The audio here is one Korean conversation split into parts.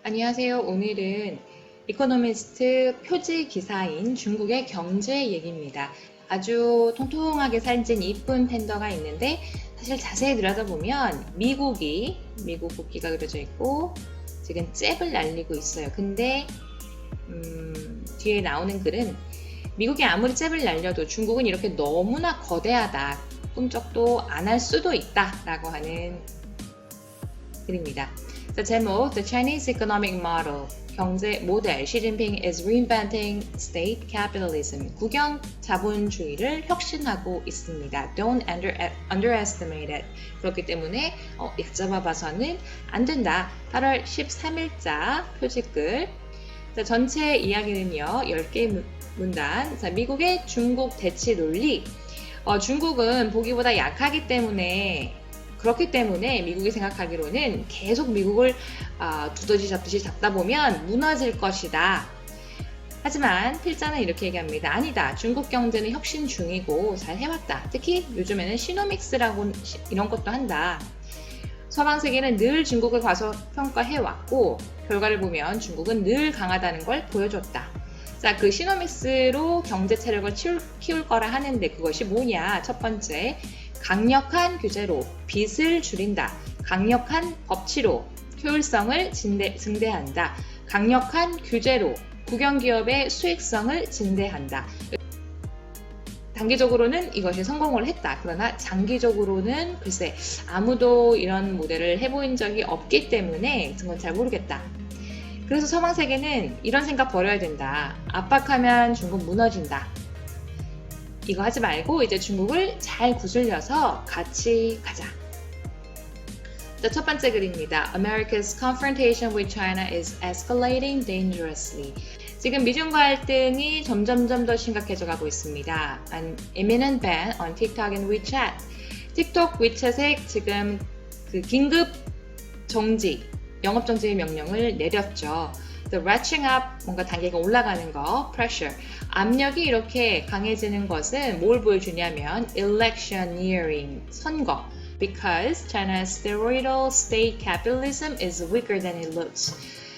안녕하세요. 오늘은 이코노미스트 표지 기사인 중국의 경제 얘기입니다. 아주 통통하게 살찐 이쁜 팬더가 있는데 사실 자세히 들여다보면 미국 국기가 그려져 있고 지금 잽을 날리고 있어요. 근데 뒤에 나오는 글은 미국이 아무리 잽을 날려도 중국은 이렇게 너무나 거대하다. 꿈쩍도 안 할 수도 있다 라고 하는 글입니다. 자, 제목 The Chinese Economic Model 경제 모델 Xi Jinping is reinventing state capitalism 국영 자본주의를 혁신하고 있습니다. Don't underestimate it. 그렇기 때문에 얕잡아봐서는 안 된다. 8월 13일자 표지글. 자, 전체 이야기는요. 10개 문단. 자, 미국의 중국 대치 논리. 중국은 보기보다 약하기 때문에 그렇기 때문에 미국이 생각하기로는 계속 미국을 두더지 잡듯이 잡다 보면 무너질 것이다. 하지만 필자는 이렇게 얘기합니다. 아니다. 중국 경제는 혁신 중이고 잘 해왔다. 특히 요즘에는 시노믹스라고 이런 것도 한다. 서방 세계는 늘 중국을 과소평가해왔고 결과를 보면 중국은 늘 강하다는 걸 보여줬다. 자, 그 시노믹스로 경제 체력을 키울 거라 하는데 그것이 뭐냐? 첫 번째, 강력한 규제로 빚을 줄인다. 강력한 법치로 효율성을 증대한다. 강력한 규제로 국영기업의 수익성을 증대한다. 단기적으로는 이것이 성공을 했다. 그러나 장기적으로는 글쎄 아무도 이런 모델을 해본 적이 없기 때문에 그건 잘 모르겠다. 그래서 서방 세계는 이런 생각 버려야 된다. 압박하면 중국 무너진다. 이거 하지 말고 이제 중국을 잘 구슬려서 같이 가자. 자, 첫 번째 글입니다. America's confrontation with China is escalating dangerously. 지금 미중 갈등이 점점 더 심각해져 가고 있습니다. An imminent ban on TikTok and WeChat. 틱톡, 위챗에 지금 그 긴급 정지, 영업 정지 명령을 내렸죠. The ratcheting up, 뭔가 단계가 올라가는 거, pressure. 압력이 이렇게 강해지는 것은 뭘 보여주냐면 electioneering, 선거. Because China's steroidal state capitalism is weaker than it looks.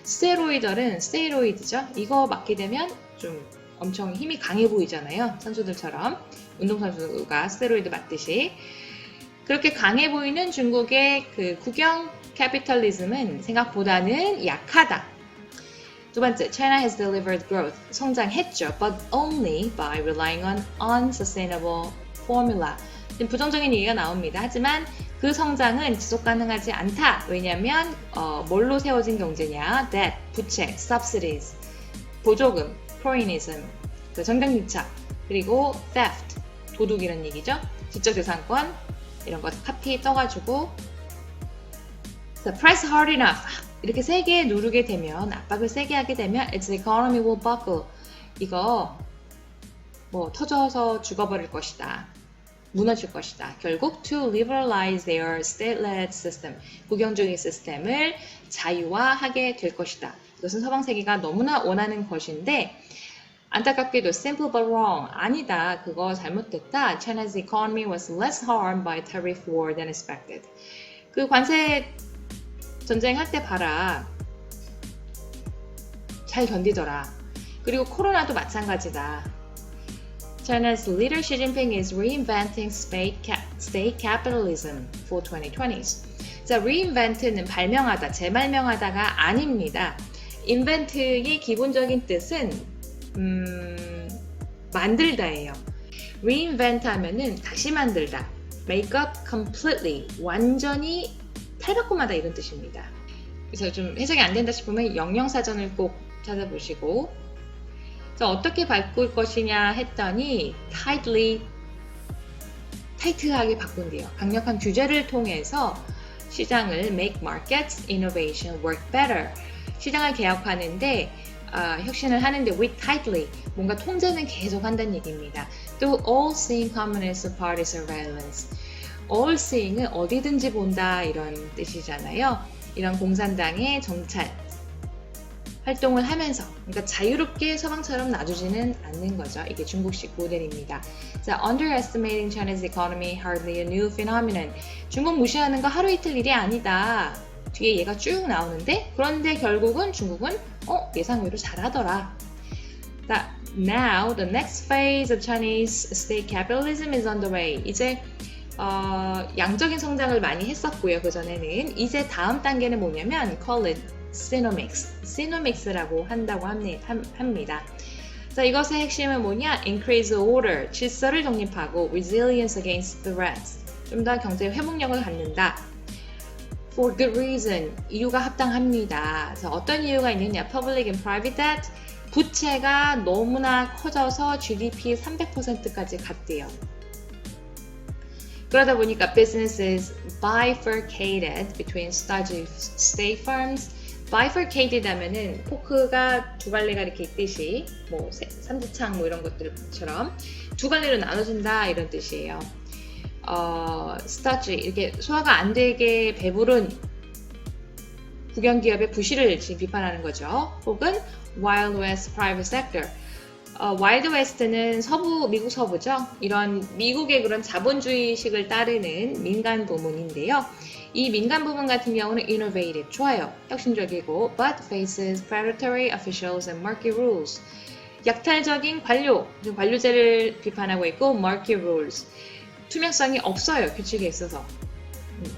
스테로이드죠. 이거 맞게 되면 좀 엄청 힘이 강해 보이잖아요. 선수들처럼. 운동선수가 스테로이드 맞듯이. 그렇게 강해 보이는 중국의 그 국영 캐피탈리즘은 생각보다는 약하다. 두 번째, China has delivered growth. 성장했죠. But only by relying on unsustainable formula. 부정적인 얘기가 나옵니다. 하지만 그 성장은 지속 가능하지 않다. 왜냐하면 뭘로 세워진 경제냐? Debt, 부채, subsidies, 보조금, foreignism, 정경유착, 그리고 theft, 도둑 이런 얘기죠. 지적재산권 이런 거 카피 떠가지고 press hard enough. 이렇게 세게 누르게 되면 압박을 세게 하게 되면 its economy will buckle. 이거 터져서 죽어버릴 것이다. 무너질 것이다. 결국 to liberalize their state-led system. 국영주의 시스템을 자유화하게 될 것이다. 이것은 서방 세계가 너무나 원하는 것인데 안타깝게도 simple but wrong. 아니다. 그거 잘못됐다. China's economy was less harmed by tariff war than expected. 그 관세 전쟁할 때 봐라. 잘 견디더라. 그리고 코로나도 마찬가지다. China's leader Xi Jinping is reinventing state capitalism for 2020s. 자, reinvent는 발명하다, 재발명하다가 아닙니다. invent의 기본적인 뜻은 만들다예요. reinvent 하면은 다시 만들다. make up completely, 완전히 탈바꿈하다 이런 뜻입니다. 그래서 좀 해석이 안 된다 싶으면 영영사전을 꼭 찾아보시고 자, 어떻게 바꿀 것이냐 했더니 타이트하게 바꾼대요. 강력한 규제를 통해서 시장을 make markets innovation work better. 시장을 개혁하는데 혁신을 하는데 with tightly 뭔가 통제는 계속 한다는 얘기입니다. 또 all seeing communist party surveillance. all seeing은 어디든지 본다 이런 뜻이잖아요. 이런 공산당의 정찰 활동을 하면서 그러니까 자유롭게 서방처럼 놔두지는 않는 거죠. 이게 중국식 모델입니다. 자, underestimating China's economy hardly a new phenomenon. 중국 무시하는 거 하루 이틀 일이 아니다. 뒤에 얘가 쭉 나오는데 그런데 결국은 중국은 예상외로 잘하더라. Now the next phase of Chinese state capitalism is underway. 이제 양적인 성장을 많이 했었고요. 그전에는. 이제 다음 단계는 뭐냐면 call it Sinomics라고 한다고 합니다. 자, 이것의 핵심은 뭐냐? Increase order, 질서를 정립하고 resilience against threats, 좀 더 경제 회복력을 갖는다. For good reason, 이유가 합당합니다. 그래서 어떤 이유가 있느냐? Public and private debt, 부채가 너무나 커져서 GDP 300%까지 갔대요. 그러다 보니까 businesses bifurcated between state firms. bifurcated 하면은 포크가 두 갈래가 이렇게 있듯이 뭐 삼지창 뭐 이런 것들처럼 두 갈래로 나눠진다 이런 뜻이에요. starch 이렇게 소화가 안 되게 배부른 국영기업의 부실을 지금 비판하는 거죠. 혹은 Wild West Private Sector. 와일드 웨스트는 미국 서부죠. 이런 미국의 그런 자본주의식을 따르는 민간 부문인데요. 이 민간 부문 같은 경우는 innovative, 좋아요, 혁신적이고 but faces predatory officials and murky rules. 약탈적인 관료제를 비판하고 있고 murky rules. 투명성이 없어요. 규칙에 있어서.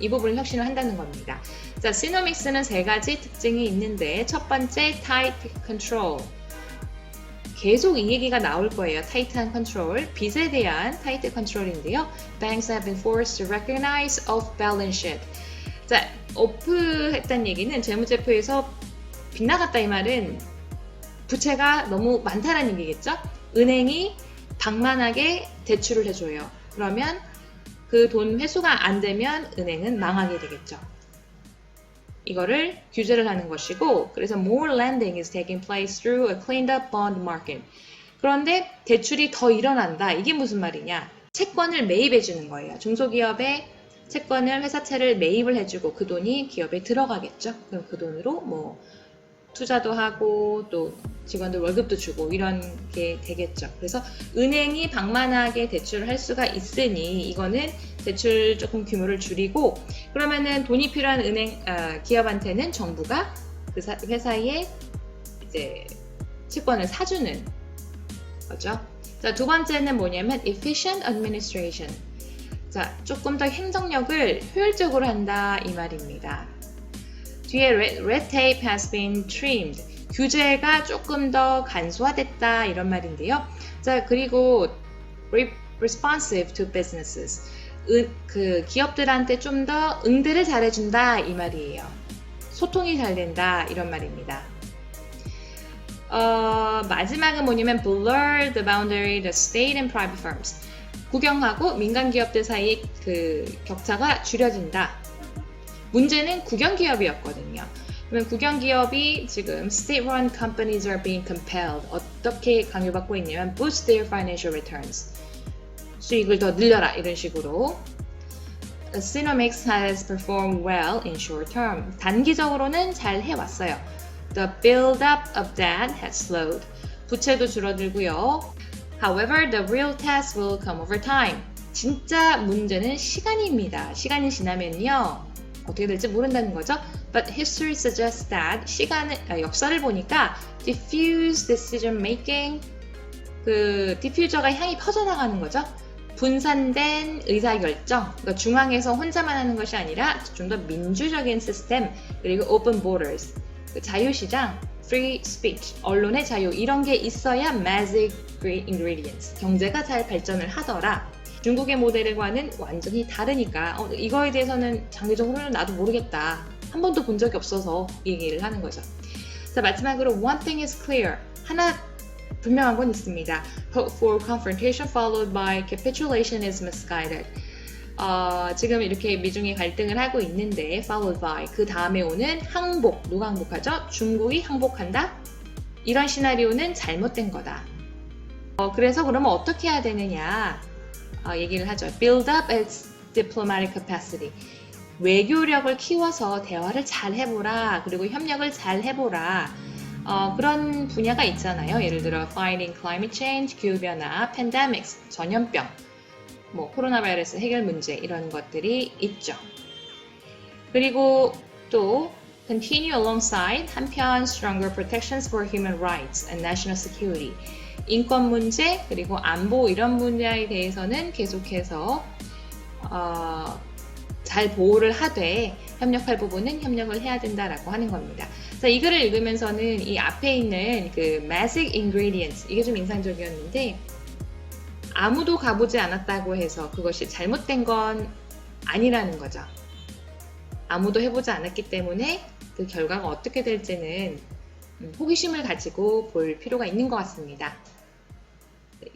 이 부분을 혁신을 한다는 겁니다. 자, 시노믹스는 세 가지 특징이 있는데 첫 번째 tight control. 계속 이 얘기가 나올 거예요. 타이트한 컨트롤, 빚에 대한 타이트 컨트롤인데요. Banks have been forced to recognize off-balance sheet. 자, 오프 했다는 얘기는 재무제표에서 빗나갔다 이 말은 부채가 너무 많다는 얘기겠죠? 은행이 방만하게 대출을 해줘요. 그러면 그 돈 회수가 안 되면 은행은 망하게 되겠죠. 이거를 규제를 하는 것이고, 그래서 more lending is taking place through a cleaned up bond market. 그런데 대출이 더 일어난다. 이게 무슨 말이냐? 채권을 매입해 주는 거예요. 중소기업의 채권을 회사채를 매입을 해주고 그 돈이 기업에 들어가겠죠. 그럼 그 돈으로 뭐 투자도 하고 또 직원들 월급도 주고 이런 게 되겠죠. 그래서 은행이 방만하게 대출을 할 수가 있으니 이거는 대출 조금 규모를 줄이고, 그러면은 돈이 필요한 기업한테는 정부가 그 회사에 이제 채권을 사주는 거죠. 자, 두 번째는 뭐냐면 efficient administration. 자, 조금 더 행정력을 효율적으로 한다 이 말입니다. 뒤에 red tape has been trimmed. 규제가 조금 더 간소화됐다 이런 말인데요. 자, 그리고 responsive to businesses. 그 기업들한테 좀 더 응대를 잘해준다 이 말이에요. 소통이 잘 된다 이런 말입니다. 마지막은 뭐냐면 blur the boundary the state and private firms. 국영하고 민간 기업들 사이의 그 격차가 줄여진다. 문제는 국영기업이었거든요. 그러면 국영기업이 지금 state-run companies are being compelled. 어떻게 강요받고 있냐면 boost their financial returns. 수익을 더 늘려라 이런 식으로. Sinomics has performed well in short term. 단기적으로는 잘 해왔어요. The build-up of debt has slowed. 부채도 줄어들고요. However, the real test will come over time. 진짜 문제는 시간입니다. 시간이 지나면요. 어떻게 될지 모른다는 거죠. But history suggests that 역사를 보니까 diffuse decision making, 그 디퓨저가 향이 퍼져나가는 거죠. 분산된 의사결정, 그러니까 중앙에서 혼자만 하는 것이 아니라 좀 더 민주적인 시스템, 그리고 open borders, 그 자유시장, free speech, 언론의 자유 이런 게 있어야 magic ingredients, 경제가 잘 발전을 하더라. 중국의 모델과는 완전히 다르니까 이거에 대해서는 장기적으로는 나도 모르겠다. 한 번도 본 적이 없어서 얘기를 하는 거죠. 자, 마지막으로 one thing is clear. 하나 분명한 건 있습니다. Hope for confrontation followed by capitulation is misguided. 지금 이렇게 미중이 갈등을 하고 있는데 followed by 그 다음에 오는 항복, 누가 항복하죠? 중국이 항복한다? 이런 시나리오는 잘못된 거다. 그래서 그러면 어떻게 해야 되느냐 얘기를 하죠. Build up its diplomatic capacity. 외교력을 키워서 대화를 잘 해보라. 그리고 협력을 잘 해보라. 그런 분야가 있잖아요. 예를 들어 fighting climate change, 기후변화, pandemics, 전염병, 뭐 코로나 바이러스 해결 문제 이런 것들이 있죠. 그리고 또 continue alongside 한편 stronger protections for human rights and national security. 인권 문제 그리고 안보 이런 분야에 대해서는 계속해서 잘 보호를 하되 협력할 부분은 협력을 해야 된다라고 하는 겁니다. 자, 이 글을 읽으면서는 이 앞에 있는 그 basic ingredients 이게 좀 인상적이었는데 아무도 가보지 않았다고 해서 그것이 잘못된 건 아니라는 거죠. 아무도 해보지 않았기 때문에 그 결과가 어떻게 될지는 호기심을 가지고 볼 필요가 있는 것 같습니다.